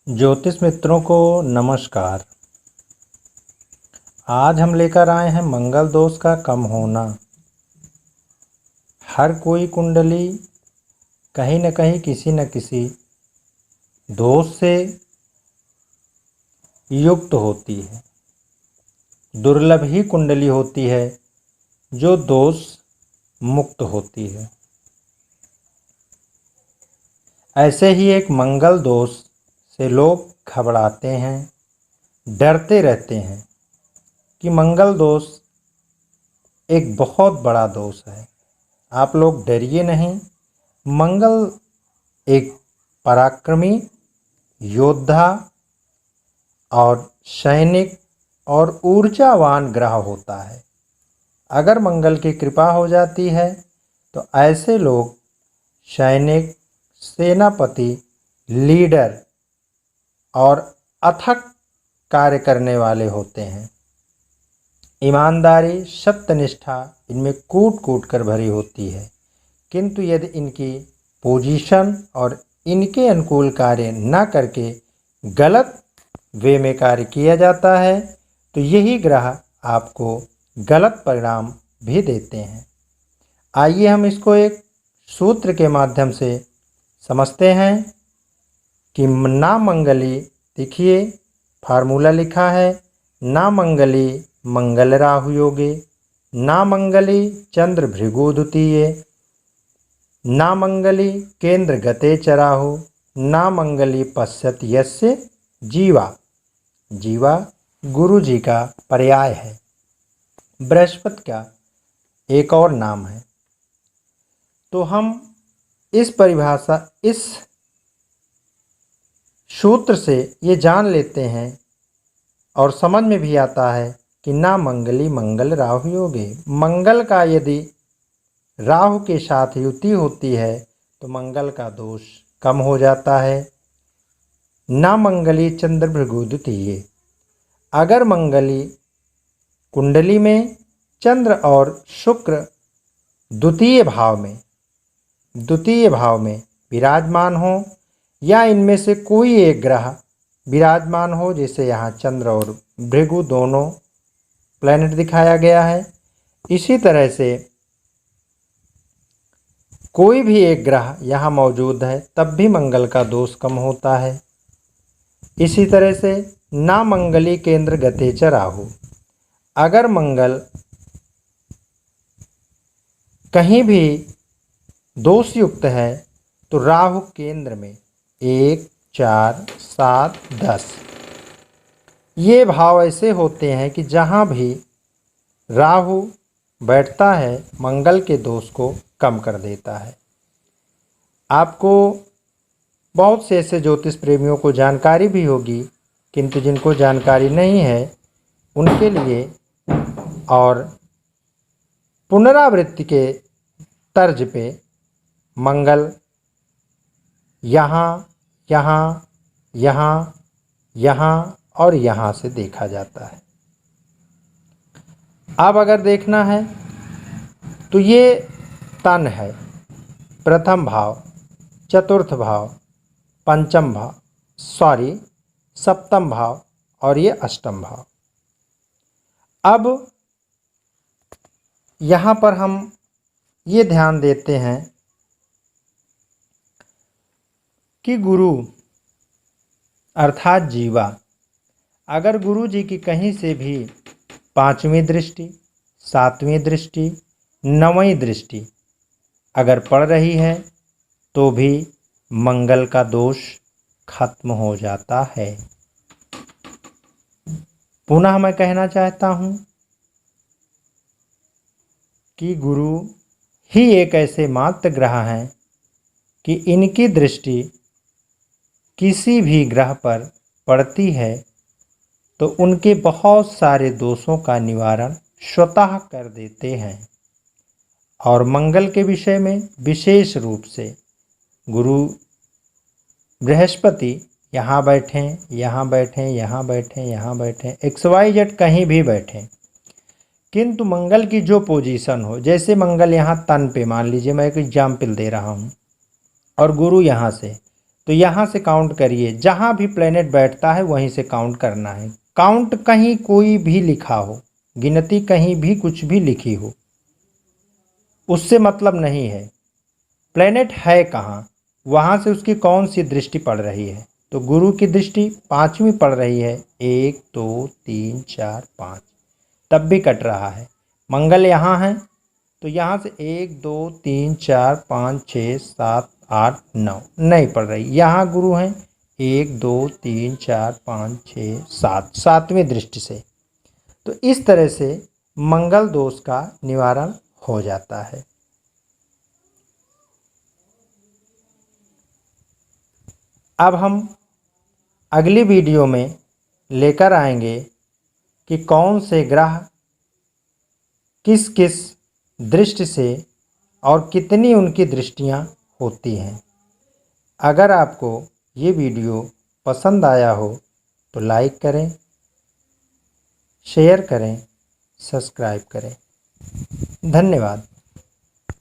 ज्योतिष मित्रों को नमस्कार। आज हम लेकर आए हैं मंगल दोष का कम होना। हर कोई कुंडली कहीं न कहीं किसी न किसी दोष से युक्त होती है। दुर्लभ ही कुंडली होती है जो दोष मुक्त होती है। ऐसे ही एक मंगल दोष से लोग घबराते हैं, डरते रहते हैं कि मंगल दोष एक बहुत बड़ा दोष है। आप लोग डरिए नहीं। मंगल एक पराक्रमी योद्धा और सैनिक और ऊर्जावान ग्रह होता है। अगर मंगल की कृपा हो जाती है तो ऐसे लोग सैनिक, सेनापति, लीडर और अथक कार्य करने वाले होते हैं। ईमानदारी, सत्यनिष्ठा इनमें कूट कूट कर भरी होती है। किंतु यदि इनकी पोजीशन और इनके अनुकूल कार्य न करके गलत वे में कार्य किया जाता है तो यही ग्रह आपको गलत परिणाम भी देते हैं। आइए हम इसको एक सूत्र के माध्यम से समझते हैं कि ना मंगली, देखिए फार्मूला लिखा है, ना मंगली मंगल राहु योगे, ना मंगली चंद्र भृगु द्वितीये, ना मंगली केंद्र गते च राहु, ना मंगली पश्यत यस्य जीवा। जीवा गुरु जी का पर्याय है, बृहस्पति का एक और नाम है। तो हम इस परिभाषा, इस सूत्र से ये जान लेते हैं और समझ में भी आता है कि ना मंगली मंगल राहु योगे। मंगल का यदि राहु के साथ युति होती है तो मंगल का दोष कम हो जाता है। ना मंगली चंद्र भृगु द्वितीये, अगर मंगली कुंडली में चंद्र और शुक्र द्वितीय भाव में विराजमान हो या इनमें से कोई एक ग्रह विराजमान हो, जैसे यहाँ चंद्र और भृगु दोनों प्लैनेट दिखाया गया है, इसी तरह से कोई भी एक ग्रह यहाँ मौजूद है तब भी मंगल का दोष कम होता है। इसी तरह से ना मंगली केंद्र गते च राहु, अगर मंगल कहीं भी दोष युक्त है तो राहु केंद्र में 1, 4, 7, 10 ये भाव ऐसे होते हैं कि जहाँ भी राहु बैठता है मंगल के दोष को कम कर देता है। आपको बहुत से ऐसे ज्योतिष प्रेमियों को जानकारी भी होगी, किंतु जिनको जानकारी नहीं है उनके लिए और पुनरावृत्ति के तर्ज पे मंगल यहाँ, यहाँ, यहाँ, यहाँ और यहाँ से देखा जाता है। अब अगर देखना है तो ये तन है, प्रथम भाव, चतुर्थ भाव, पंचम भाव, सप्तम भाव और ये अष्टम भाव। अब यहाँ पर हम ये ध्यान देते हैं कि गुरु अर्थात जीवा, अगर गुरु जी की कहीं से भी 5वीं दृष्टि, 7वीं दृष्टि, 9वीं दृष्टि अगर पड़ रही है तो भी मंगल का दोष खत्म हो जाता है। पुनः मैं कहना चाहता हूँ कि गुरु ही एक ऐसे मात्र ग्रह हैं कि इनकी दृष्टि किसी भी ग्रह पर पड़ती है तो उनके बहुत सारे दोषों का निवारण स्वतः कर देते हैं। और मंगल के विषय में विशेष रूप से गुरु बृहस्पति यहाँ बैठें, यहाँ बैठें, यहाँ बैठें, यहाँ बैठें, XYZ कहीं भी बैठें, किंतु मंगल की जो पोजीशन हो, जैसे मंगल यहाँ तन पे, मान लीजिए मैं एक एग्जाम्पल दे रहा हूँ, और गुरु यहाँ से, तो यहाँ से काउंट करिए, जहाँ भी प्लेनेट बैठता है वहीं से काउंट करना है। काउंट कहीं कोई भी लिखा हो, गिनती कहीं भी कुछ भी लिखी हो, उससे मतलब नहीं है। प्लेनेट है कहाँ, वहाँ से उसकी कौन सी दृष्टि पड़ रही है। तो गुरु की दृष्टि 5वीं पड़ रही है, 1 2 3 4 5, तब भी कट रहा है। मंगल यहाँ है तो यहाँ से 1 2 3 4 5 6 7 8 9 नहीं पड़ रही। यहाँ गुरु हैं 1 2 3 4 5 6 7, 7वीं दृष्टि से। तो इस तरह से मंगल दोष का निवारण हो जाता है। अब हम अगली वीडियो में लेकर आएंगे कि कौन से ग्रह किस किस दृष्टि से और कितनी उनकी दृष्टियां होती हैं। अगर आपको ये वीडियो पसंद आया हो तो लाइक करें, शेयर करें, सब्सक्राइब करें। धन्यवाद।